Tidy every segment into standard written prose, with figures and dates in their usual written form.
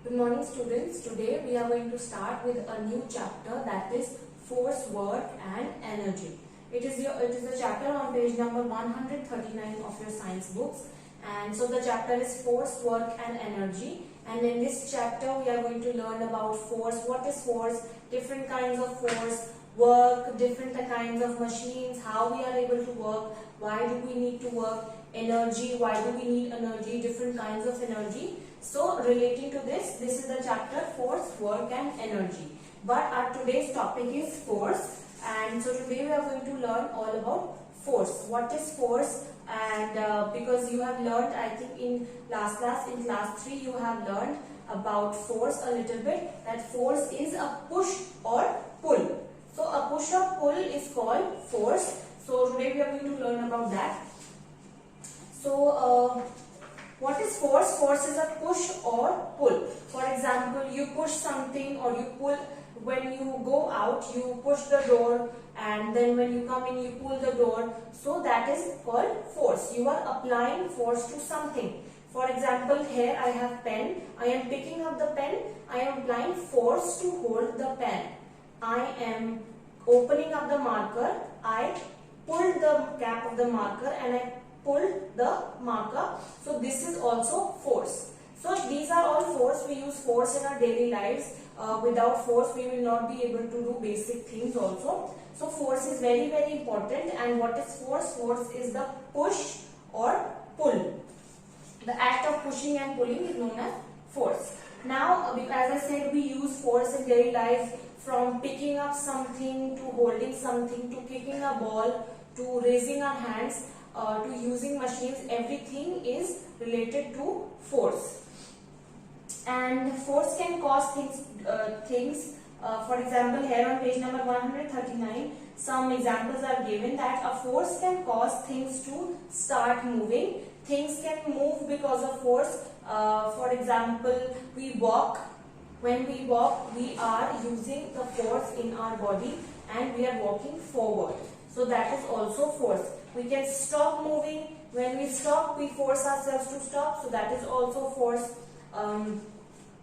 Good morning students. Today we are going to start with a new chapter, that is force, work and energy. It is a chapter on page number 139 of your science books, and so the chapter is force, work and energy. And in this chapter we are going to learn about force, what is force, different kinds of force, work, different kinds of machines, how we are able to work, why do we need to work, energy, why do we need energy, different kinds of energy. So relating to this is the chapter force, work and energy. But our today's topic is force, and so today we are going to learn all about force. What is force? And because you have learned, I think in last class, in class 3 you have learned about force a little bit, that force is a push or pull. So a push or pull is called force. So today we are going to learn about that. So what is force? Force is a push or pull. For example, you push something or you pull. When you go out, you push the door, and then when you come in, you pull the door. So that is called force. You are applying force to something. For example, here I have pen. I am picking up the pen. I am applying force to hold the pen. I am opening up the marker. I pulled the cap of the marker and I pulled the marker. So this is also force. So these are all force. We use force in our daily lives. Without force we will not be able to do basic things also. So force is very important. And what is force? Force is the push or pull. The act of pushing and pulling is known as force. Now, as I said, we use force in daily life, from picking up something to holding something to kicking a ball to raising our hands to using machines. Everything is related to force. And force can cause things. For example, here on page number 139, some examples are given that a force can cause things to start moving. Things can move because of force. For example, we walk. When we walk, we are using the force in our body and we are walking forward. So that is also force. We can stop moving. When we stop, we force ourselves to stop. So that is also force.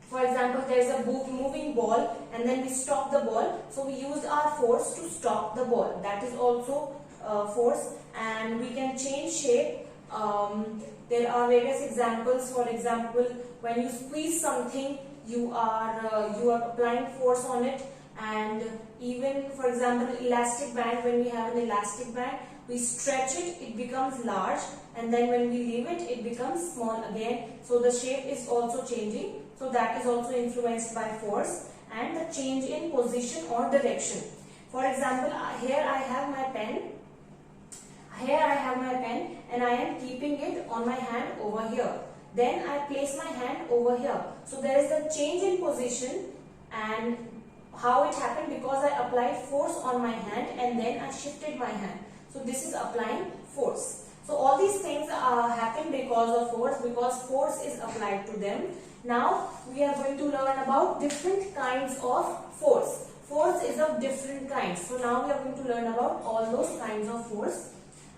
For example, there is a moving ball and then we stop the ball. So we use our force to stop the ball. That is also force. And we can change shape. There are various examples. For example, when you squeeze something, you are applying force on it. And even, for example, elastic band, when we have an elastic band, we stretch it, it becomes large, and then when we leave it, it becomes small again. So the shape is also changing. So that is also influenced by force. And the change in position or direction. For example, here I have my pen. Here I have my pen and I am keeping it on my hand over here. Then I place my hand over here. So there is a change in position. And how it happened? Because I applied force on my hand and then I shifted my hand. So this is applying force. So all these things happen because of force, because force is applied to them. Now we are going to learn about different kinds of force. Force is of different kinds. So now we are going to learn about all those kinds of force.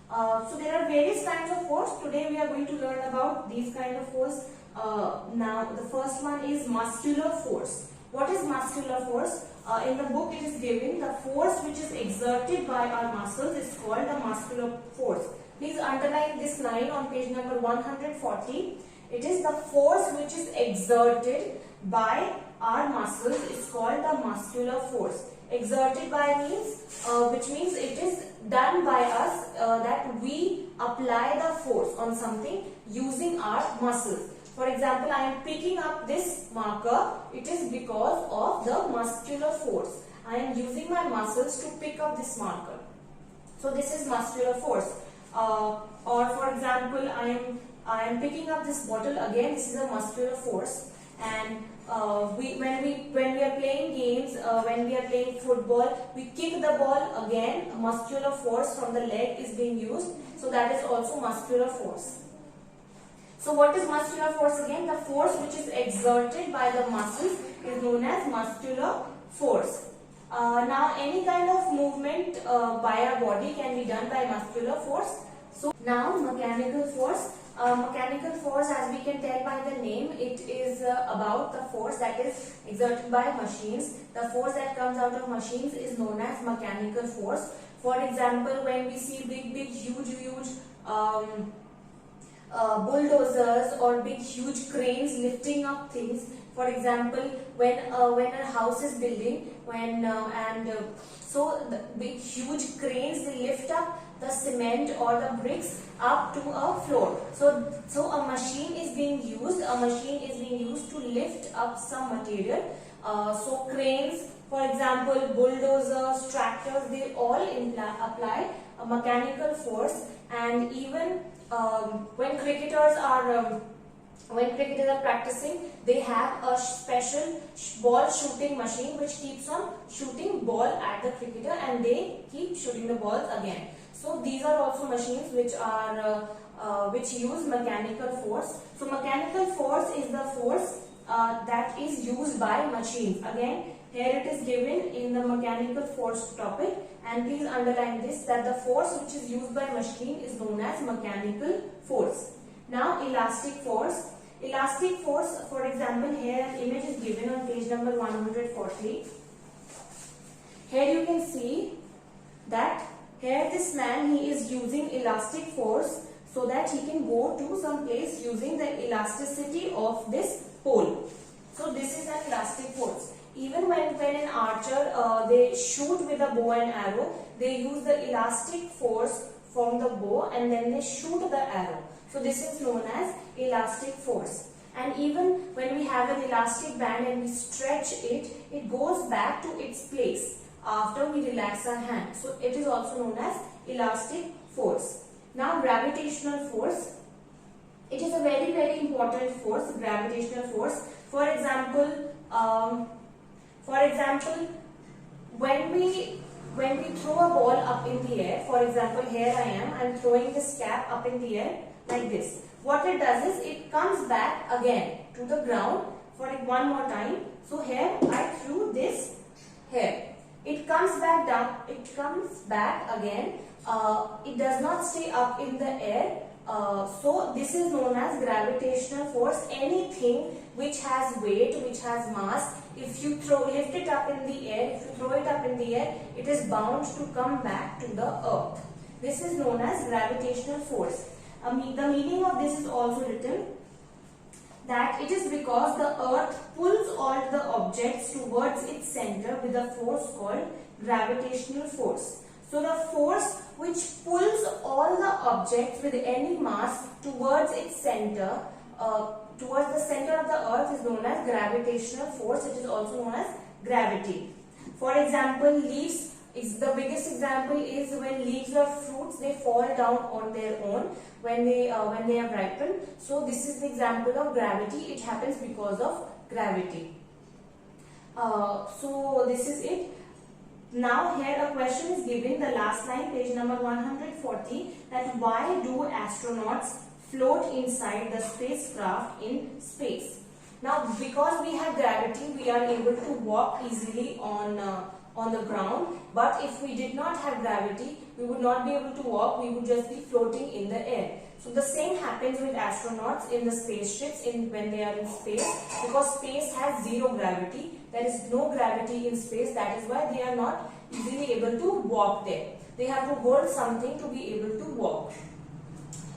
So there are various kinds of force. Today we are going to learn about these kind of force. Now the first one is muscular force. What is muscular force? In the book it is given the force which is exerted by our muscles is called the muscular force. Please underline this line on page number 140. It is the force which is exerted by our muscles is called the muscular force. Exerted by means, which means it is done by us, that we apply the force on something using our muscles. For example, I am picking up this marker. It is because of the muscular force. I am using my muscles to pick up this marker. So this is muscular force. Or for example, I am picking up this bottle again. This is a muscular force. And when we are playing games, when we are playing football, we kick the ball again. Muscular force from the leg is being used. So that is also muscular force. So what is muscular force again? The force which is exerted by the muscles is known as muscular force. Now any kind of movement by our body can be done by muscular force. So now mechanical force. Mechanical force, as we can tell by the name, it is about the force that is exerted by machines. The force that comes out of machines is known as mechanical force. For example, when we see big, huge bulldozers or big, huge cranes lifting up things. For example, when a house is building, so the big, huge cranes, they lift up the cement or the bricks up to a floor. So a machine is being used. A machine is being used to lift up some material. So cranes, for example, bulldozers, tractors, they all apply a mechanical force. And even when cricketers are practicing, they have a special ball shooting machine which keeps on shooting ball at the cricketer, and they keep shooting the balls again. So these are also machines which use mechanical force. So mechanical force is the force that is used by machines. Again, here it is given in the mechanical force topic, and please underline this, that the force which is used by machine is known as mechanical force. Now elastic force. Elastic force, for example, here an image is given on page number 140. Here you can see that here this man, he is using elastic force so that he can go to some place using the elasticity of this pole. So this is an elastic force. Even when an archer they shoot with a bow and arrow, they use the elastic force from the bow and then they shoot the arrow. So this is known as elastic force. And even when we have an elastic band and we stretch it, it goes back to its place after we relax our hand. So it is also known as elastic force. Now gravitational force. It is a very important force, gravitational force. For example, when we throw a ball up in the air, for example, here I'm throwing this cap up in the air like this. What it does is it comes back again to the ground for one more time. So here I threw this here. It comes back down. It comes back again. It does not stay up in the air. So this is known as gravitational force. Anything which has weight, which has mass, if you lift it up in the air, if you throw it up in the air, it is bound to come back to the earth. This is known as gravitational force. The meaning of this is also written that it is because the earth pulls all the objects towards its center with a force called gravitational force. So the force which pulls all the objects with any mass towards its center, towards the center of the earth, is known as gravitational force. It is also known as gravity. For example, leaves is the biggest example is when leaves of fruits, they fall down on their own when they have ripened. So this is the example of gravity. It happens because of gravity. So this is it. Now here a question is given, the last line, page number 140, that why do astronauts float inside the spacecraft in space? Now because we have gravity, we are able to walk easily on the ground, but if we did not have gravity, we would not be able to walk, we would just be floating in the air. So the same happens with astronauts in the spaceships when they are in space, because space has zero gravity. There is no gravity in space. That is why they are not easily able to walk there. They have to hold something to be able to walk.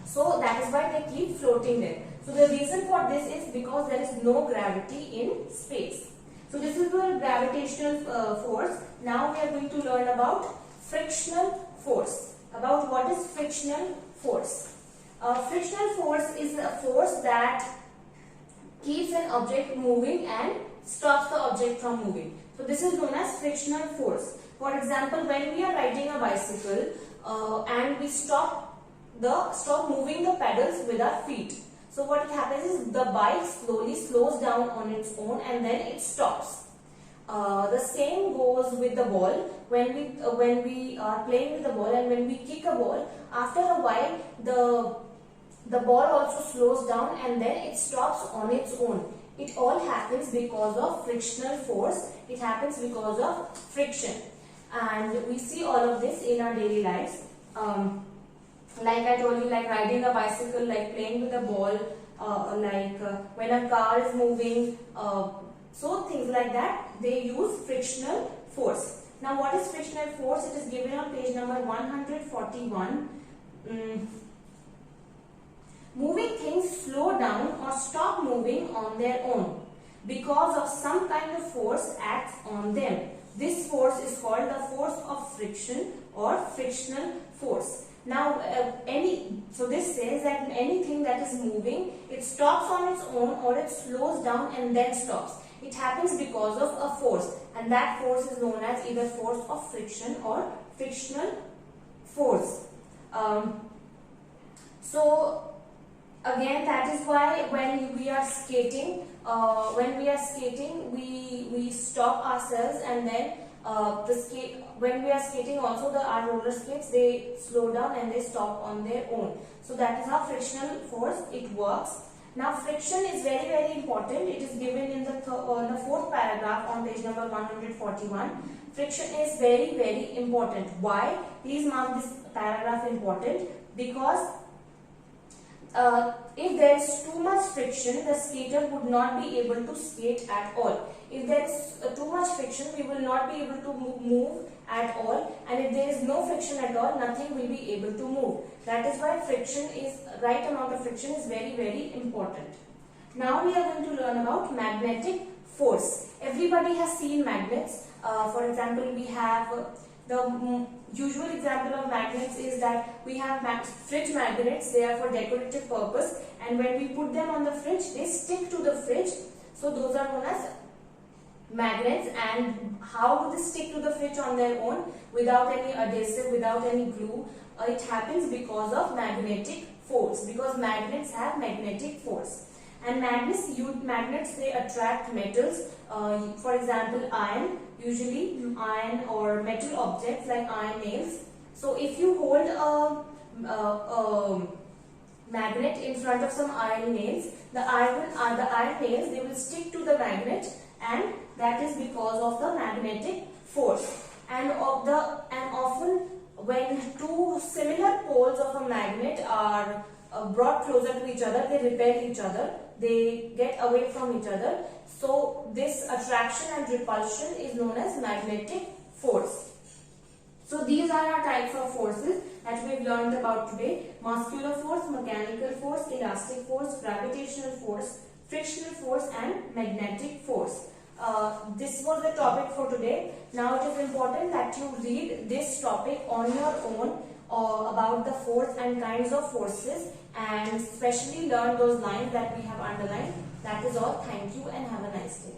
So that is why they keep floating there. So the reason for this is because there is no gravity in space. So this is the gravitational force. Now we are going to learn about frictional force. About what is frictional force. Frictional force is a force that keeps an object moving and stops the object from moving. So this is known as frictional force. For example, when we are riding a bicycle and we stop moving the pedals with our feet. So what happens is the bike slowly slows down on its own and then it stops. The same goes with the ball. When we are playing with the ball and when we kick a ball, after a while the ball also slows down and then it stops on its own. It all happens because of frictional force. It happens because of friction. And we see all of this in our daily lives. Like I told you, like riding a bicycle, like playing with a ball, when a car is moving, so things like that, they use frictional force. Now what is frictional force? It is given on page number 141. Moving things slow down or stop moving on their own because of some kind of force acts on them. This force is called the force of friction or frictional force. Now so this says that anything that is moving, it stops on its own or it slows down and then stops. It happens because of a force, and that force is known as either force of friction or frictional force. So again, that is why when we are skating, we stop ourselves, and then when we are skating also, our roller skates, they slow down and they stop on their own. So that is how frictional force it works. Now friction is very, very important. It is given in the fourth paragraph on page number 141. Friction is very, very important. Why? Please mark this paragraph important, because if there is too much friction, the skater would not be able to skate at all. If there is too much friction, we will not be able to move at all, and if there is no friction at all, nothing will be able to move. That is why right amount of friction is very, very important. Now we are going to learn about magnetic force. Everybody has seen magnets. For example, we have the usual example of magnets is that we have fridge magnets. They are for decorative purpose, and when we put them on the fridge, they stick to the fridge. So those are known as magnets. And how do they stick to the fridge on their own without any adhesive, without any glue? It happens because of magnetic force, because magnets have magnetic force. And magnets, they attract metals. For example, iron, usually iron or metal objects like iron nails. So if you hold a magnet in front of some iron nails, the iron nails, they will stick to the magnet, and that is because of the magnetic force. And often when two similar poles of a magnet are brought closer to each other, they repel each other, they get away from each other. So this attraction and repulsion is known as magnetic force. So these are our types of forces that we have learned about today: muscular force, mechanical force, elastic force, gravitational force, frictional force, and magnetic force. This was the topic for today. Now it is important that you read this topic on your own about the force and kinds of forces, and especially learn those lines that we have underlined. That is all. Thank you and have a nice day.